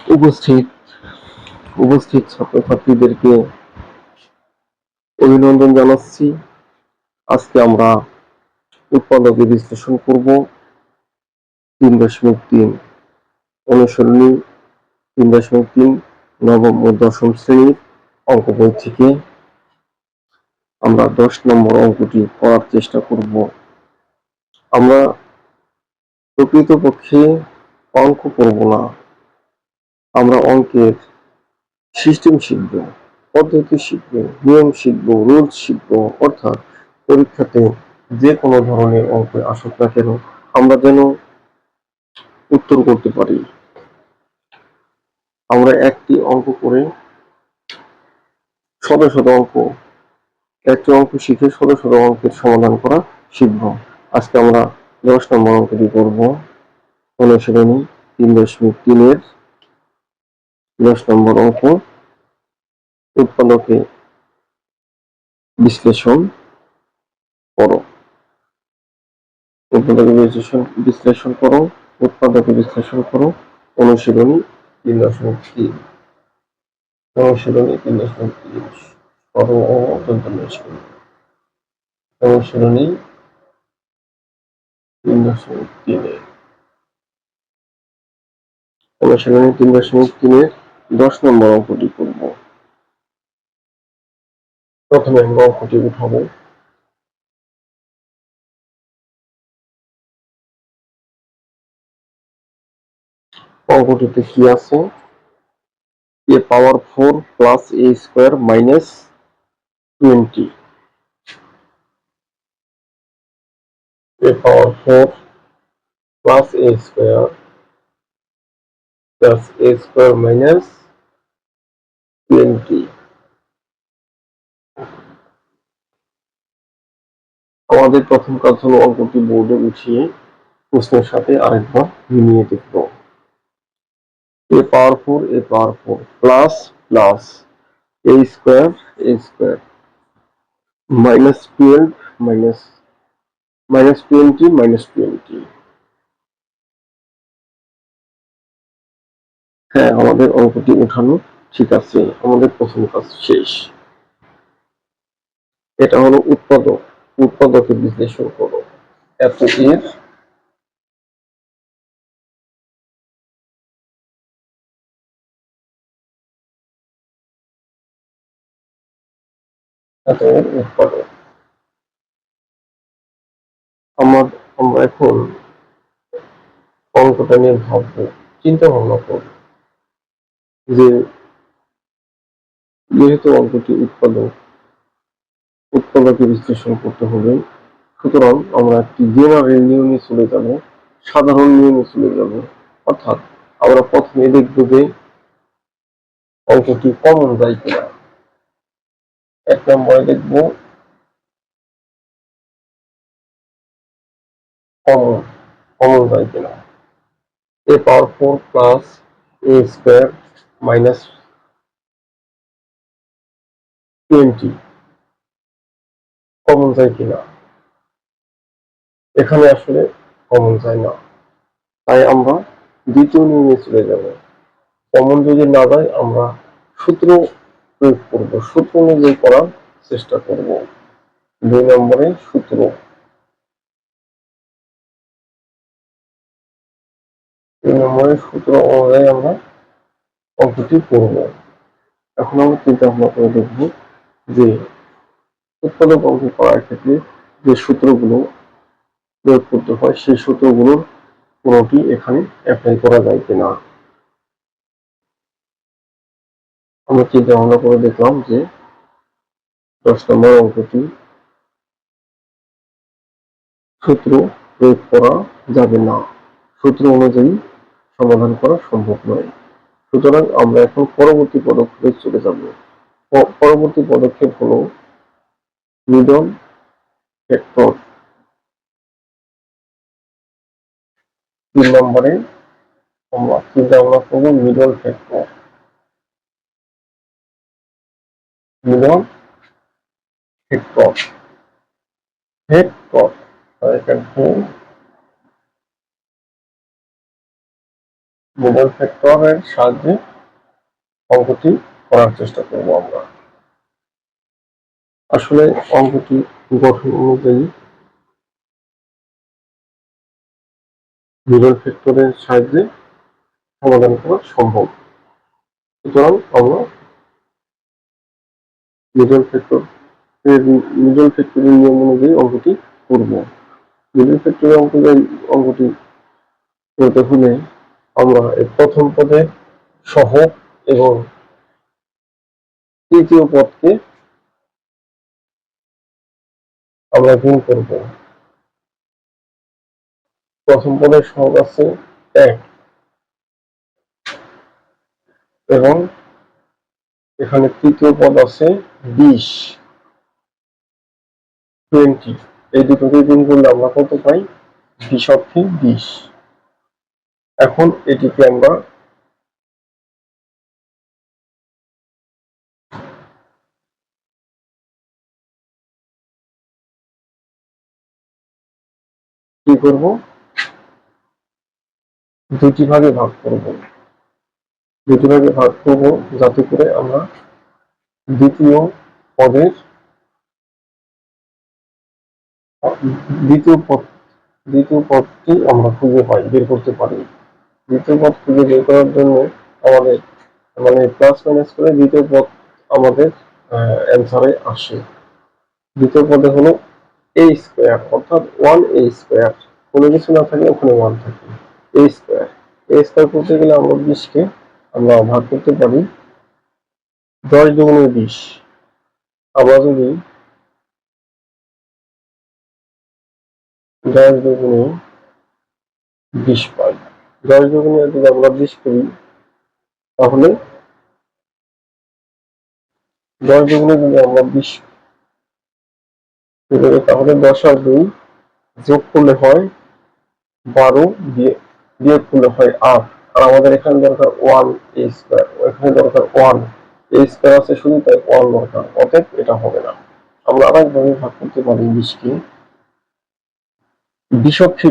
উপস্থিত উপস্থিত ছাত্রছাত্রীদেরকে অভিনন্দন জানাচ্ছি। আজকে আমরা উৎপাদকে বিশ্লেষণ করব 3.3 অনুসরণী 3.3 নবম ও দশম শ্রেণীর অঙ্ক বই থেকে আমরা 10 নম্বর অঙ্কটি করার চেষ্টা করব। আমরা প্রকৃতপক্ষে অঙ্ক করব না, আমরা অঙ্কের সিস্টেম শিখব, পদ্ধতি শিখব, নিয়ম শিখব, রুলস শিখব। অর্থাৎ পরীক্ষাতে যে কোনো ধরনের অঙ্ক আসুক না কেন আমরা যেন উত্তর করতে পারি। আমরা একটি অঙ্ক করে শত শত অঙ্ক, একটি অঙ্ক শিখে শত শত অঙ্কের সমাধান করা শিখব। আজকে আমরা 10 নম্বর অঙ্কটি করব। অনুশীলনী 3.3 10 নম্বর অঙ্ক, উৎপাদকে বিশ্লেষণ করো। উৎপাদকে বিশ্লেষণ করো, উৎপাদকে বিশ্লেষণ করো। অনুশীলনী 3.3 অনুশীলনী 3.3 করো ও অনুশীলনী 3.3 অনুশীলনী 3.3 10 নম্বর অঙ্কটি করব। প্রথমে আমরা অঙ্কটি উঠাবো। অঙ্কটিতে কি আছে? a power 4 plus a square minus 20, a power 4 plus a square minus 20। আমাদের প্রথম কাজ হলো অঙ্কটি বোর্ডে উঠিয়ে প্রশ্নের সাথে আরেকবার মিলিয়ে দেখব। a power 4 plus a square minus 12 minus 20। হ্যাঁ, আমাদের অঙ্কটি উঠানো ঠিক আছে, আমাদের প্রথম কাজ শেষ। এটা হলো উৎপাদকে বিশ্লেষণ করো। এত এর উৎপাদক। আমরা এখন অঙ্কটা নিয়ে ভাববো, চিন্তা ভাবনা করব যে যেহেতু অঙ্কটি উৎপাদকে বিশ্লেষণ করতে হবে, সুতরাং আমরা একটি জেনারেল নিয়মে চলে যাব, সাধারণ নিয়মে চলে যাব। অর্থাৎ আমরা প্রথমে দেখব যে অঙ্কটি কমন যায় কিনা। 1 নম্বরে দেখব কমন যায় কিনা। a power 4 plus a square minus 20 common যায় কিনা। এখানে আসলে কমন যায় না, তাই আমরা দ্বিতীয় নিয়মে চলে যাব। কমন যদি না যায় আমরা সূত্র প্রয়োগ করব, সূত্র অনুযায়ী করার চেষ্টা করব। 2 নম্বরে সূত্র অনুযায়ী আমরা অঙ্কটি করব। এখন আমরা চিন্তা ভাবনা করে দেখব যে উৎপাদক অঙ্ক করার ক্ষেত্রে যে সূত্রগুলো প্রয়োগ করতে হয় সেই সূত্রগুলোর কোনটি এখানে অ্যাপ্লাই করা যায় কিনা। আমরা চিন্তা ভাবনা করে দেখলাম যে 10 নম্বর অঙ্কটি সূত্র প্রয়োগ করা যাবে না, সূত্র অনুযায়ী সমাধান করা সম্ভব নয়। সুতরাং আমরা এখন পরবর্তী পদক্ষেপে চলে যাব। পরবর্তী পদক্ষেপ হলো মিডল ফ্যাক্টর। 3 নম্বরে আমরা চিন্তা ভাবনা করব মিডল ফ্যাক্টর। মিডল ফ্যাক্টরের সাহায্যে অঙ্কটি করার চেষ্টা করব আমরা। আসলে অঙ্কটি গঠন অনুযায়ী মিডল ফ্যাক্টরের সাহায্যে সমাধান করা সম্ভব। সুতরাং আমরা মিডল ফ্যাক্টরের নিয়ম অনুযায়ী অঙ্কটি করব। মিডল ফ্যাক্টরের অঙ্কটি করতে হলে আমরা এই প্রথম পদের সহগ এবং তৃতীয় পদকে আমরা গুণ করব। প্রথম পদের সহগ আছে 1 এবং এখানে তৃতীয় পদ আছে 20 20। এই দুটোকে গুণ করলে আমরা কত পাই? 20 এখন এটিকে আমরা কি করব? দুটি ভাগে ভাগ করব। যাতে করে আমরা দ্বিতীয় পদের দ্বিতীয় পদটি আমরা খুঁজে পাই, বের করতে পারি। দ্বিতীয় পদ খুঁজে বের করার জন্য আমাদের মানে প্লাস মাইনাস করে দ্বিতীয় পদ আমাদের অ্যান্সারে আসে। দ্বিতীয় পদে হলো a স্কয়ার, অর্থাৎ 1a স্কয়ার। কোনো কিছু না থাকলে ওখানে 1 থাকে। a স্কয়ার করতে গেলে আমরা 20 কে আমরা ভাগ করতে পারি 10 দুগুণে 20। আমরা যদি 10 দুগুণে 20 পাই, 10 দুগুণে যদি আমরা 20 করি তাহলে 10 দুগুণে যদি আমরা 20 করি তাহলে 10 আর 2 যোগ করলে হয় 12, বিয়োগ করলে হয় 8। আর আমাদের এখানে দরকার 1a স্কয়ার, এখানে দরকার 1 a স্কয়ার আছে শুধু, তাই 1 দরকার, অতএব এটা হবে না। আমরা আরেকভাবে ভাগ করতে পারি 20 কে 20 অক্ষে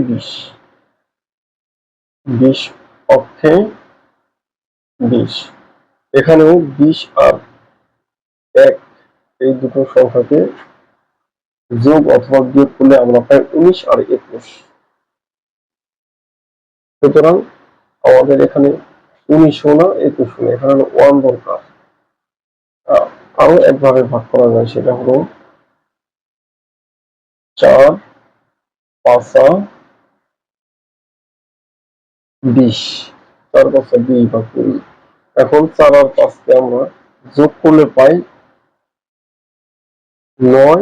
20 অক্ষে 20। এখানেও 20 আর 1 এই দুটো সংখ্যাকে যোগ অথবা বিয়োগ করলে আমরা পাই 19 আর 21। সুতরাং আমাদের এখানে 19 না 21 না, এখানে 1 দরকার। আরো একভাবে ভাগ করা যায়, সেটা হলো 4 5 20, 4 5 20 বা 20। এখন 4 আর 5 কে আমরা যোগ করলে পাই 9,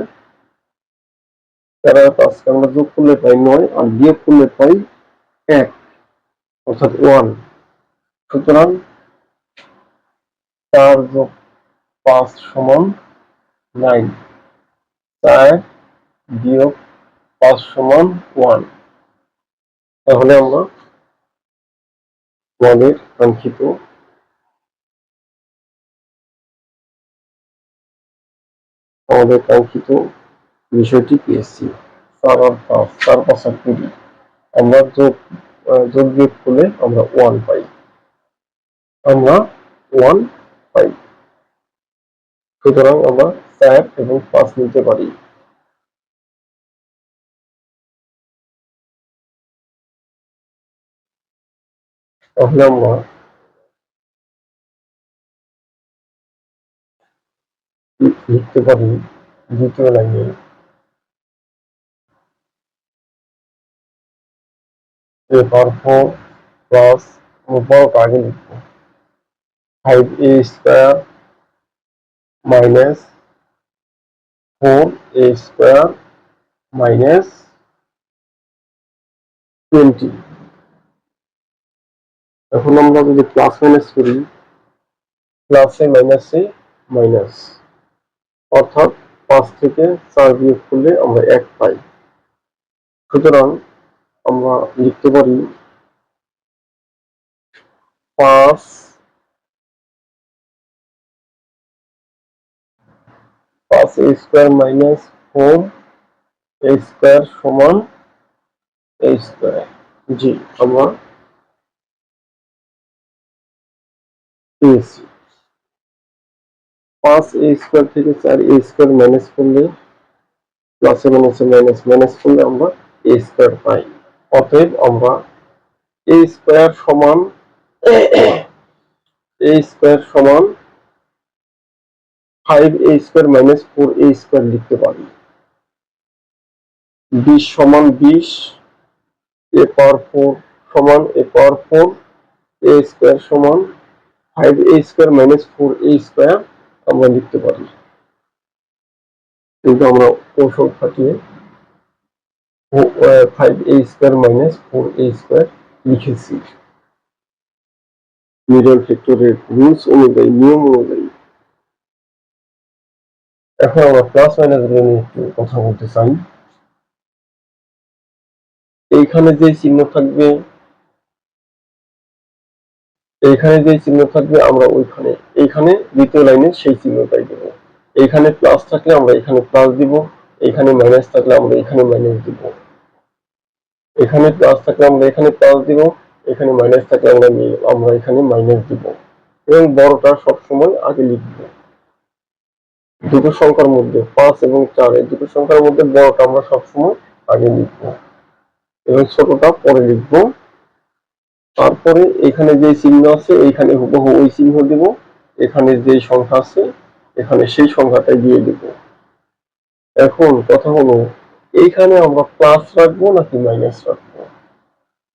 4 আর 5 কে আমরা যোগ করলে পাই 9 আর বিয়োগ করলে পাই 1, অর্থাৎ 1। সুতরাং 4 যোগ 5 সমান 9, 4 বিয়োগ 5 সমান 1। তাহলে আমরা আমাদের কাঙ্ক্ষিত বিষয়টি পেয়েছি। 4 আর 5, 4 5 আর 20। আমরা যোগ বিয়োগ করলে আমরা 1 পাই। সুতরাং আমরা 4 এবং 5 নিতে পারি। তাহলে আমরা লিখতে পারি দ্বিতীয় লাইনে a power 4 plus বড়টা আগে লিখবো 5a square minus 4a square minus 20। এখন আমরা যদি প্লাস মাইনাস করি, প্লাসে মাইনাসে মাইনাস, অর্থাৎ 5 থেকে 4 বিয়োগ করলে আমরা 1 পাই। সুতরাং আমরা লিখতে পারি 5 a square minus 4a square সমান a স্কয়ার। জি, আমরা পেয়েছি। 5a² থেকে 4a² মাইনাস করলে প্লাসে মাইনাসে মাইনাস মাইনাস করলে আমরা a² পাই। অতএব আমরা a² সমান a² 5a² মাইনাস 4a² লিখতে পারি। 20 সমান 20, a পাওয়ার 4 সমান a পাওয়ার 4, a² সমান 5a² মাইনাস 4a² আমরা লিখতে পারি। কিন্তু আমরা কৌশল খাটিয়ে 5a² মাইনাস 4a² লিখেছি মিডল ফ্যাক্টরের রুলস অনুযায়ী, নিয়ম অনুযায়ী। এখন আমরা প্লাস মাইনাস গুলো নিয়ে একটু কথা বলতে চাই। এইখানে যে চিহ্ন থাকবে, আমরা ওইখানে এইখানে দ্বিতীয় লাইনে সেই চিহ্নটাই দেব। এইখানে প্লাস থাকলে আমরা এখানে প্লাস দিব, এখানে মাইনাস থাকলে আমরা এখানে মাইনাস দিব। এখানে প্লাস থাকলে আমরা এখানে প্লাস দিব, এখানে মাইনাস থাকলে আমরা এখানে মাইনাস দিব। এবং বড়টা সবসময় আগে লিখব। দুটো সংখ্যার মধ্যে 5 এবং 4 এই দুটো সংখ্যার মধ্যে বড়টা আমরা সবসময় আগে লিখব এবং ছোটটা পরে লিখব। তারপরে এখানে যে চিহ্ন আছে এইখানে হুবহু ওই চিহ্ন দেব, এখানে যে সংখ্যা আছে এখানে সেই সংখ্যাটাই দিয়ে দেব। এখন কথা হলো এইখানে আমরা প্লাস রাখবো নাকি মাইনাস রাখবো।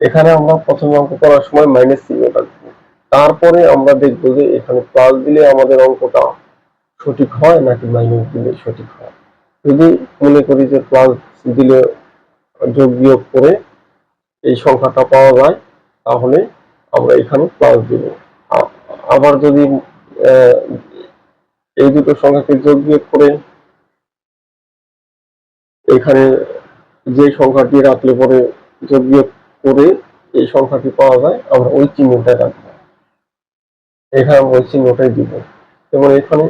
এখানে আমরা প্রথমে অঙ্ক করার সময় মাইনাস চিহ্ন রাখবো, তারপরে আমরা দেখবো যে এখানে প্লাস দিলে আমাদের অঙ্কটা সঠিক হয় নাকি মাইনাস দিলে সঠিক হয়। যদি মনে করি যে প্লাস দিলে যোগ বিয়োগ করে এই সংখ্যাটা পাওয়া যায় তাহলে আমরা এখানে প্লাস দিব। আবার যদি এই দুটো সংখ্যাকে যোগ বিয়োগ করে এখানে যে সংখ্যাটি রাখলে পরে যোগ বিয়োগ করে এই সংখ্যাটি পাওয়া যায় আমরা ওই চিহ্নটাই রাখবো, এখানে আমরা ওই চিহ্নটাই দিব। যেমন এখানে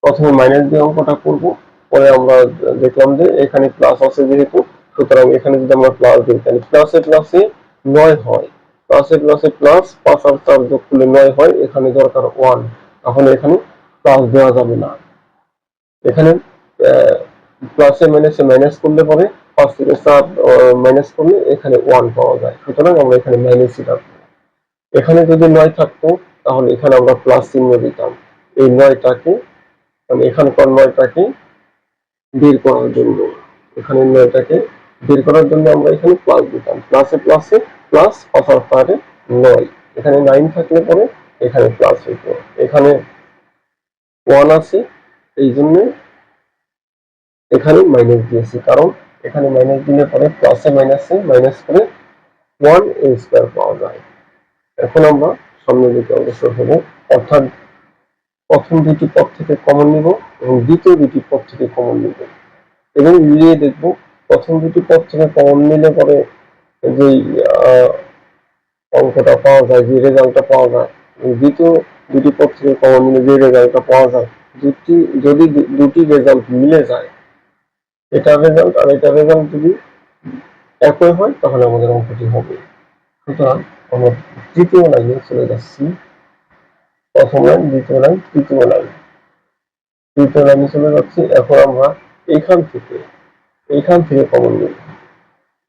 প্রথমে মাইনাস দিয়ে অঙ্কটা করবো, পরে আমরা দেখলাম যে এখানে প্লাস আছে যেহেতু, সুতরাং এখানে যদি আমরা প্লাস দিই তাহলে প্লাসে প্লাসে 9 হয়, প্লাসে প্লাসে প্লাস 5 আর 4 যোগ করলে 9 হয়, এখানে দরকার 1, তাহলে এখানে প্লাস দেওয়া যাবে না। এখানে প্লাসে মাইনাসে মাইনাস করলে পরে 5 থেকে 4 মাইনাস করলে এখানে 1 পাওয়া যায়, সুতরাং আমরা এখানে মাইনাসই রাখবো। এখানে যদি 9 থাকতো তাহলে এখানে আমরা প্লাস চিহ্ন দিতাম। এই 9টাকে মানে এখানকার 9টাকে বের করার জন্য, এখানে 9টাকে বের করার জন্য আমরা এখানে প্লাস দিতাম। প্লাসে প্লাসে প্লাস 5 আর 4 9, এখানে 9 থাকলে পরে এখানে প্লাস হইতো। এখানে 1 আছে এই জন্য এখানে মাইনাস দিয়েছি, কারণ এখানে মাইনাস দিলে পরে প্লাসে মাইনাসে মাইনাস করে 1a² পাওয়া যায়। এখন আমরা সামনের দিকে অগ্রসর হব, অর্থাৎ প্রথম দুটি পদ থেকে কমন নিব এবং দ্বিতীয় দুটি পদ থেকে কমন নিব এবং মিলিয়ে দেখব প্রথম দুটি পদ থেকে কমন নিলে পরে যে অঙ্কটা পাওয়া যায়, যে রেজাল্টটা পাওয়া যায়, দ্বিতীয় দুটি পদ থেকে কমন নিলে যে রেজাল্টটা পাওয়া যায়, যদি দুটি রেজাল্ট মিলে যায়, এটার রেজাল্ট আর এটার রেজাল্ট যদি একই হয় তাহলে আমাদের অঙ্কটি হবে। সুতরাং আমরা তৃতীয় লাইনে চলে যাচ্ছি, প্রথম লাইন, দ্বিতীয় লাইন, তৃতীয় লাইন, তৃতীয় লাইনে চলে যাচ্ছি। এখন আমরা এইখান থেকে কমন নিব,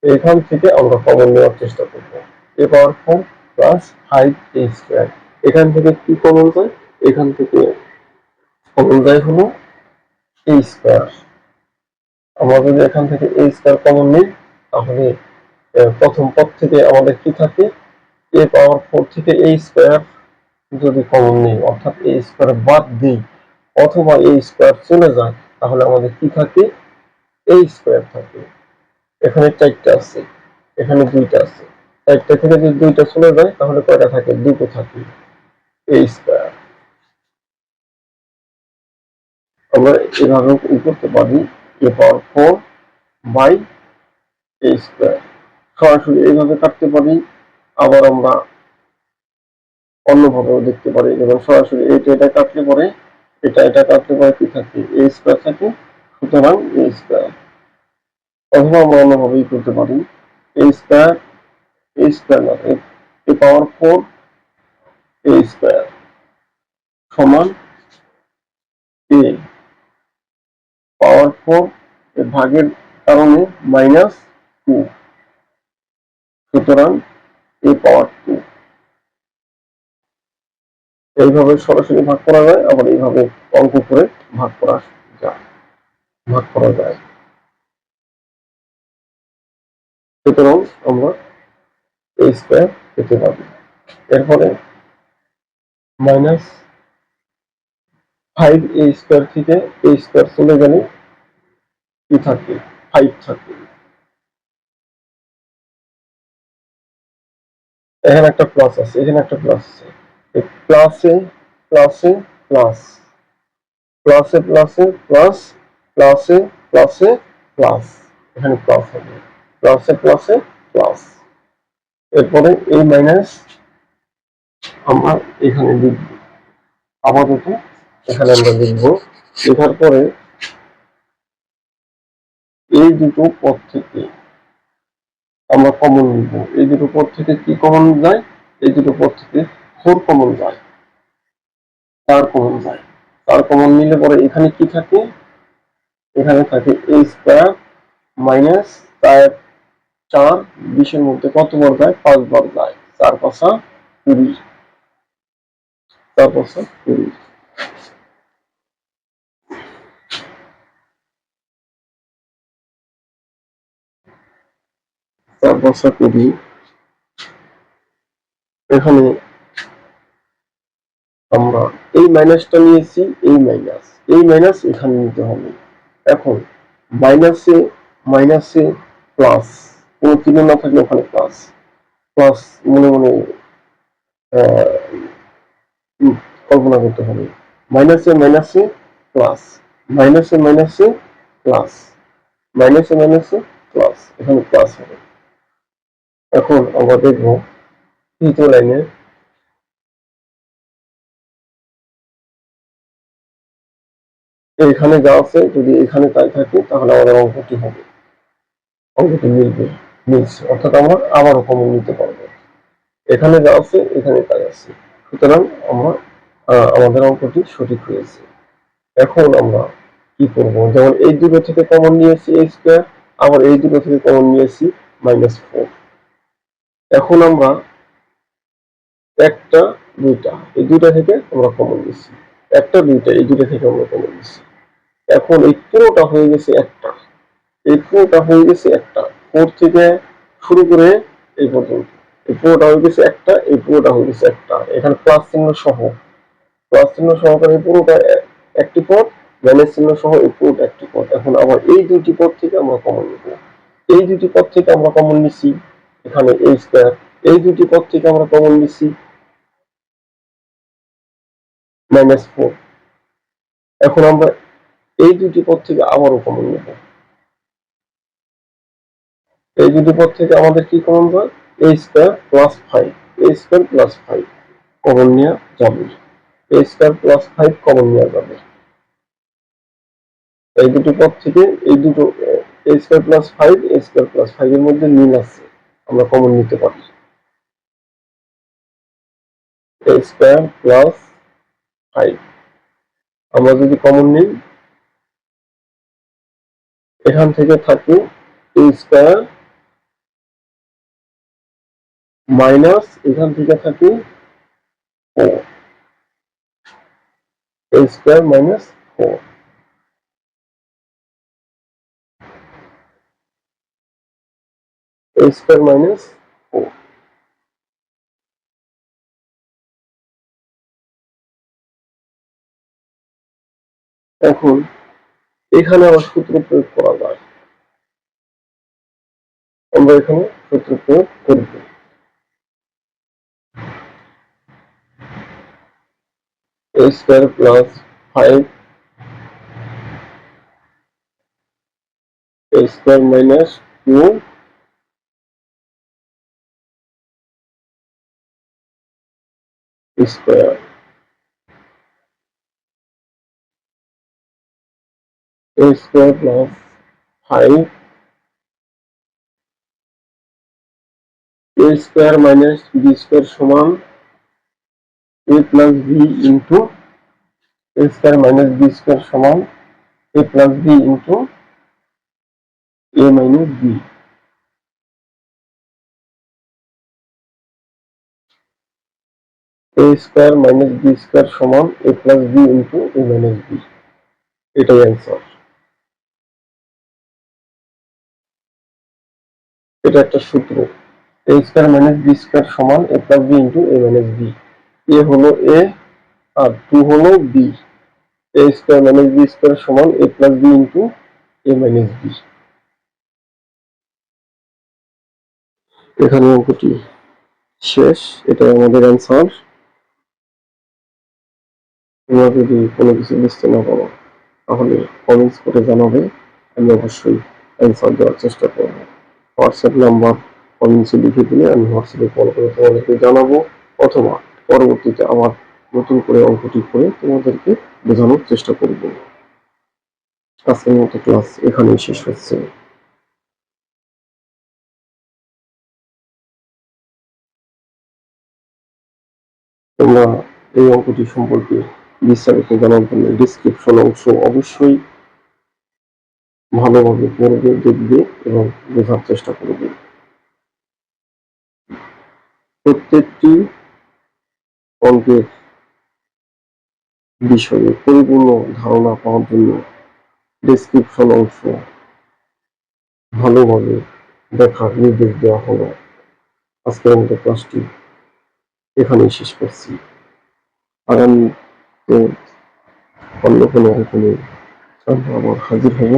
এইখান থেকে আমরা কমন নেওয়ার চেষ্টা করব। a পাওয়ার 4 প্লাস 5a², এখান থেকে কি কমন যায়, এখান থেকে কমন যায় হলো a²। আমরা যদি এখান থেকে a² কমন নিই তাহলে প্রথম পদ থেকে আমাদের কি থাকে, a পাওয়ার 4 থেকে a² যদি কমন নিই অর্থাৎ a² বাদ দিই অথবা a² চলে যায় তাহলে আমাদের কি থাকে, a² থাকে। এখানে 4টা আছে, এখানে 2টা আছে, 4টা থেকে যদি 2টা চলে যায় তাহলে কয়টা থাকে, 2টো থাকে, a²। আমরা এভাবে করতে পারি a পাওয়ার 4 বাই a², সরাসরি এইভাবে কাটতে পারি, আবার আমরা অন্যভাবেও দেখতে পারি। যেমন সরাসরি এটা কাটলে পরে এটা কাটলে পরে কি থাকে, a² থাকে, সুতরাং a²। অথবা আমরা অন্যভাবেই করতে পারি, a² না a পাওয়ার 4 a², সমান এ পাওয়ার 4 ভাগের কারণে -2, সুতরাং এ পাওয়ার 2। এইভাবে সরাসরি ভাগ করা যায়, আবার এইভাবে অঙ্ক করে ভাগ করা যায় ভাগ করা যায় সুতরাং আমরা এ স্কয়ার পেতে পারি। এরপরে -5a স্কয়ার থেকে a স্কয়ার চলে গেলে কি থাকে? 5 থাকে। এখানে একটা প্লাস আছে, এখানে একটা প্লাস আছে, প্লাসে প্লাসে প্লাস, প্লাসে প্লাসে প্লাস, প্লাসে প্লাসে প্লাস, এখানে প্লাস হবে, প্লাসে প্লাসে প্লাস। এরপরে এই মাইনাস আমরা এখানে লিখব, আপাতত এখানে আমরা লিখব। লেখার পরে এই দুটো পদ থেকে আমরা কমন নিব। এই দুটো পদ থেকে কি কমন যায়? এই দুটো পদ থেকে 4 কমন যায়, 4 কমন যায়। 4 কমন নিলে পরে এখানে কি থাকে? এখানে থাকে a স্কয়ার মাইনাস 4, 20 এর মধ্যে কত বার যায়? 5 বার যায়। 4 5 20, 4 5 20। 4 5 20। এখানে আমরা এই মাইনাসটা নিয়েছি, এই মাইনাস এখানে নিতে হবে। এখন মাইনাসে মাইনাসে প্লাস, কোনো চিহ্ন না থাকলে ওখানে প্লাস, প্লাস মনে মনে কল্পনা করতে হবে। মাইনাসে মাইনাসে প্লাস, মাইনাসে মাইনাসে প্লাস, মাইনাসে মাইনাসে প্লাস, এখানে প্লাস হবে। এখন আমরা দেখব তৃতীয় লাইনে এখানে যা আছে যদি এখানে তাই থাকে তাহলে আমাদের অঙ্কটি হবে, অঙ্কটি মিলবে, মিলছে, অর্থাৎ আমরা আবারও কমন নিতে পারবো। এখানে যা আছে এখানে তাই আছে, সুতরাং আমরা আমাদের অঙ্কটি সঠিক হয়েছে। এখন আমরা কি করব? যেমন এই দুটো থেকে কমন নিয়েছি a স্কয়ার, আবার এই দুটো থেকে কমন নিয়েছি -4। এখন আমরা একটা দুইটা এই দুইটা থেকে আমরা কমন নিচ্ছি, একটা দুইটা এই দুইটা থেকে আমরা কমন নিচ্ছি। এখন এই পুরোটা হয়ে গেছে একটা, এই পুরোটা হয়ে গেছে একটা, 4 থেকে শুরু করে এই পর্যন্ত এই পুরোটা হয়ে গেছে একটা, এই পুরোটা হয়ে গেছে একটা, এখানে প্লাস চিহ্ন সহ, প্লাস চিহ্ন সহকারে পুরোটা একটি পদ, মাইনাস চিহ্ন সহ এই পুরোটা একটি পদ। এখন আবার এই দুইটি পদ থেকে আমরা কমন নিব, এই দুইটি পদ থেকে আমরা কমন নিচ্ছি এখানে a স্কয়ার, এই দুইটি পদ থেকে আমরা কমন নিচ্ছি -4। এখন আমরা এই দুইটি পদ থেকে আবারও কমন নেব, এই দুটি পদ থেকে আমাদের কি কমন যায়? a square plus 5, a square plus 5 common নেওয়া যাবে, a স্কয়ার প্লাস 5 কমন নেওয়া যাবে। এই দুটি পদ থেকে এই দুটো a square plus 5, a square plus 5 এর মধ্যে মিল আছে, আমরা কমন নিতে পারি। a স্কয়ার প্লাস 5 আমরা যদি কমন নিই, এখান থেকে থাকে a স্কয়ার মাইনাস, এখান থেকে থাকে 4, a square minus 4, a square minus 4। এখন এখানে আবার সূত্র প্রয়োগ করা যায়, আমরা এখানে সূত্র প্রয়োগ করব। a square plus 5, a square minus 2 square, a square plus 5, a square minus b square সমান a প্লাস b into A square minus B square সমান A plus B into A minus B. A square minus B square সমান A plus B into A minus B, এটাই answer. এটা একটা সূত্র, A square minus B square সমান A plus B into A minus B. এ হলো এ আর two হলো B. A square minus B square সমান A plus B into A minus B. এখানে অঙ্কটি শেষ, এটাই আমাদের অ্যান্সার। তোমরা যদি কোনো কিছু বুঝতে না পারো তাহলে কমেন্টস করে জানাবে, আমি অবশ্যই অ্যান্সার দেওয়ার চেষ্টা করব। হোয়াটসঅ্যাপ নাম্বার কমেন্টসে লিখে দিলে আমি হোয়াটসঅ্যাপে কল করে তোমাদেরকে জানাবো, অথবা পরবর্তীতে আবার নতুন করে অঙ্কটি করে তোমাদেরকে বোঝানোর চেষ্টা করব। আজকের মতো ক্লাস এখানেই শেষ হচ্ছে। তোমরা এই অঙ্কটি সম্পর্কে বিস্তারিত জানার জন্য ডিসক্রিপশন অংশ অবশ্যই ভালোভাবে পড়বে, দেখবে এবং বোঝার চেষ্টা করবে। প্রত্যেকটি অঙ্কের বিষয়ে পরিপূর্ণ ধারণা পাওয়ার জন্য ডেসক্রিপশন অংশ ভালোভাবে দেখার নির্দেশ দেওয়া হলো। আজকের মতো ক্লাসটি এখানেই শেষ করছি। আগামীতে অন্য কোনো রকমের আবার হাজির হব।